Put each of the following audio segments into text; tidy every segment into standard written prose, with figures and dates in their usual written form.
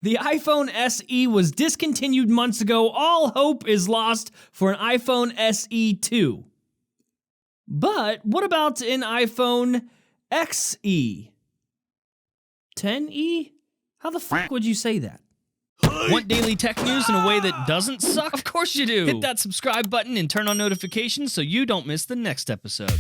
The iPhone SE was discontinued months ago. All hope is lost for an iPhone SE 2. But what about an iPhone XE? 10e? How the fuck would you say that? Want daily tech news in a way that doesn't suck? Of course you do. Hit that subscribe button and turn on notifications so you don't miss the next episode.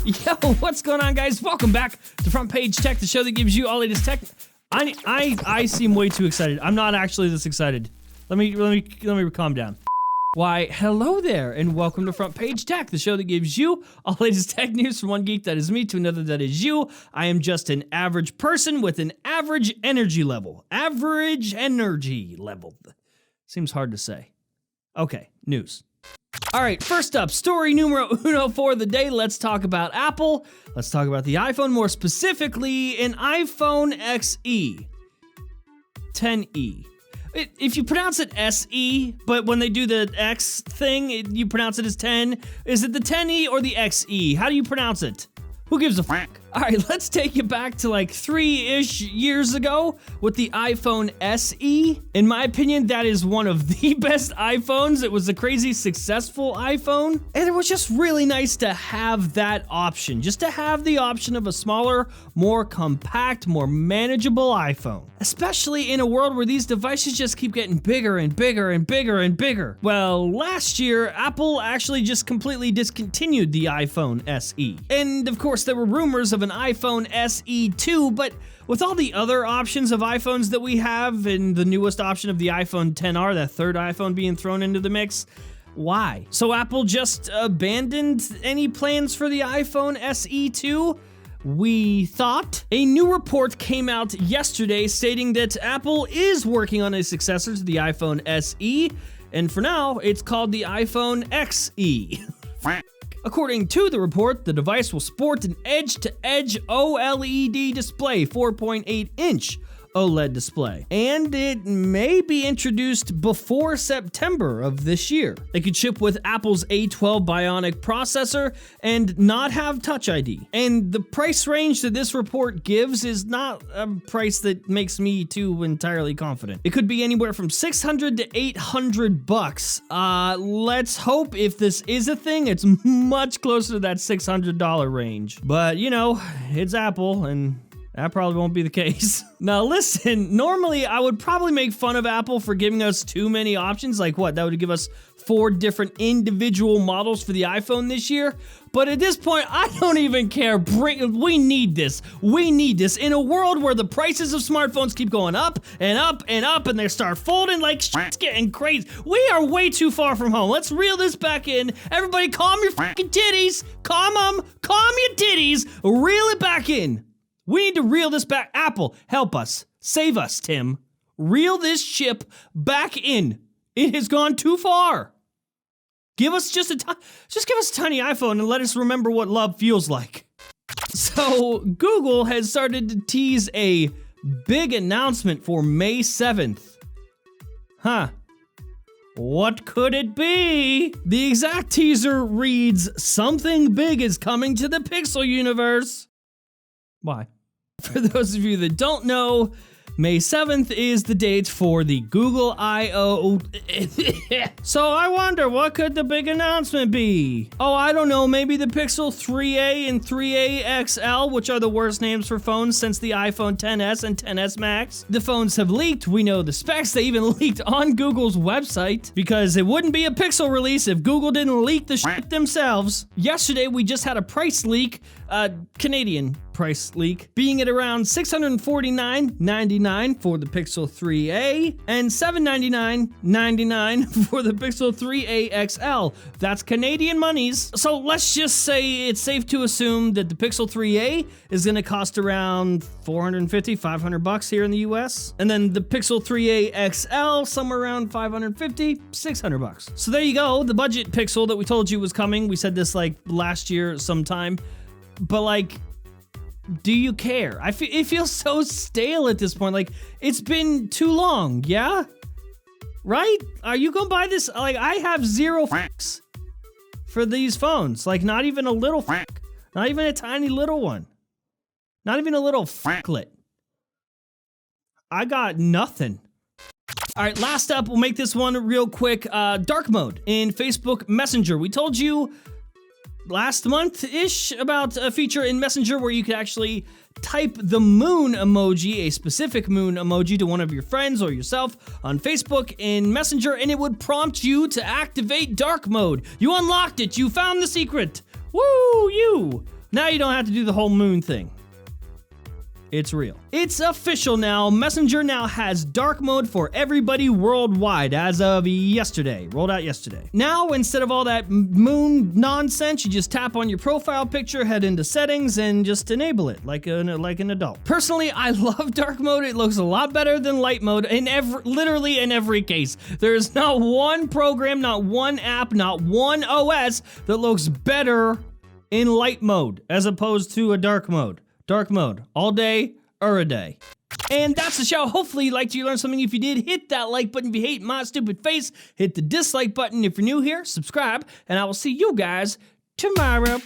Yo, what's going on, guys? Welcome back to Front Page Tech, the show that gives you all latest tech. I seem way too excited. I'm not actually this excited. Let me calm down. Why, hello there, and welcome to Front Page Tech, the show that gives you all latest tech news from one geek that is me to another that is you. I am just an average person with an average energy level. Average energy level. Seems hard to say. Okay, news. All right, first up, story numero uno for the day. Let's talk about Apple. Let's talk about the iPhone, more specifically an iPhone XE. 10e. If you pronounce it SE, but when they do the X thing, you pronounce it as 10. Is it the 10e or the XE? How do you pronounce it? Who gives a fuck? All right, let's take you back to like 3-ish years ago with the iPhone SE. In my opinion, that is one of the best iPhones. It was a crazy successful iPhone. And it was just really nice to have that option. Just to have the option of a smaller, more compact, more manageable iPhone. Especially in a world where these devices just keep getting bigger and bigger and bigger and bigger. Well, last year, Apple actually just completely discontinued the iPhone SE. And of course, there were rumors of an iPhone SE 2, but with all the other options of iPhones that we have and the newest option of the iPhone XR, that third iPhone being thrown into the mix, why? So Apple just abandoned any plans for the iPhone SE 2? We thought. A new report came out yesterday stating that Apple is working on a successor to the iPhone SE, and for now, it's called the iPhone XE. According to the report, the device will sport an edge-to-edge OLED display, 4.8-inch OLED display, and it may be introduced before September of this year. It could ship with Apple's A12 Bionic processor and not have Touch ID. And the price range that this report gives is not a price that makes me too entirely confident. It could be anywhere from $600 to $800. Let's hope if this is a thing, it's much closer to that $600 range. But you know, it's Apple, and that probably won't be the case. Now listen, normally I would probably make fun of Apple for giving us too many options. Like what? That would give us 4 different individual models for the iPhone this year. But at this point, I don't even care. We need this. We need this. In a world where the prices of smartphones keep going up and up and up and they start folding like shit's getting crazy. We are way too far from home. Let's reel this back in. Everybody calm your fucking titties. Calm them. Calm your titties. Reel it back in. We need to reel this back. Apple, help us. Save us, Tim. Reel this ship back in. It has gone too far. Give us just give us a tiny iPhone and let us remember what love feels like. So, Google has started to tease a big announcement for May 7th. Huh. What could it be? The exact teaser reads, "Something big is coming to the Pixel universe." Why? For those of you that don't know, May 7th is the date for the Google I/O. So I wonder, what could the big announcement be? Oh, I don't know, maybe the Pixel 3a and 3a XL, which are the worst names for phones since the iPhone XS and XS Max. The phones have leaked, we know the specs, they even leaked on Google's website, because it wouldn't be a Pixel release if Google didn't leak the shit themselves. Yesterday, we just had a price leak, Canadian price leak, being at around $649.99 for the Pixel 3a and $799.99 for the Pixel 3a XL. That's Canadian monies. So let's just say it's safe to assume that the Pixel 3a is going to cost around $450, $500 here in the US, and then the Pixel 3a XL somewhere around $550, $600. So there you go, the budget Pixel that we told you was coming. We said this like last year sometime, but like, do you care? It feels so stale at this point. Like, it's been too long, yeah? Right? Are you gonna buy this? Like, I have zero fucks for these phones. Like, not even a little fuck. Not even a tiny little one. Not even a little f***let. I got nothing. All right, last up, we'll make this one real quick. Dark mode in Facebook Messenger. We told you last month-ish about a feature in Messenger where you could actually type the moon emoji, a specific moon emoji, to one of your friends or yourself on Facebook in Messenger, and it would prompt you to activate dark mode. You unlocked it. You found the secret. Woo, you. Now you don't have to do the whole moon thing. It's real. It's official now. Messenger now has dark mode for everybody worldwide as of yesterday. Rolled out yesterday. Now, instead of all that moon nonsense, you just tap on your profile picture, head into settings, and just enable it like an adult. Personally, I love dark mode. It looks a lot better than light mode in literally in every case. There is not one program, not one app, not one OS that looks better in light mode as opposed to a dark mode. Dark mode, all day, a day. And that's the show. Hopefully you liked it, you learned something. If you did, hit that like button. If you hate my stupid face, hit the dislike button. If you're new here, subscribe, and I will see you guys tomorrow.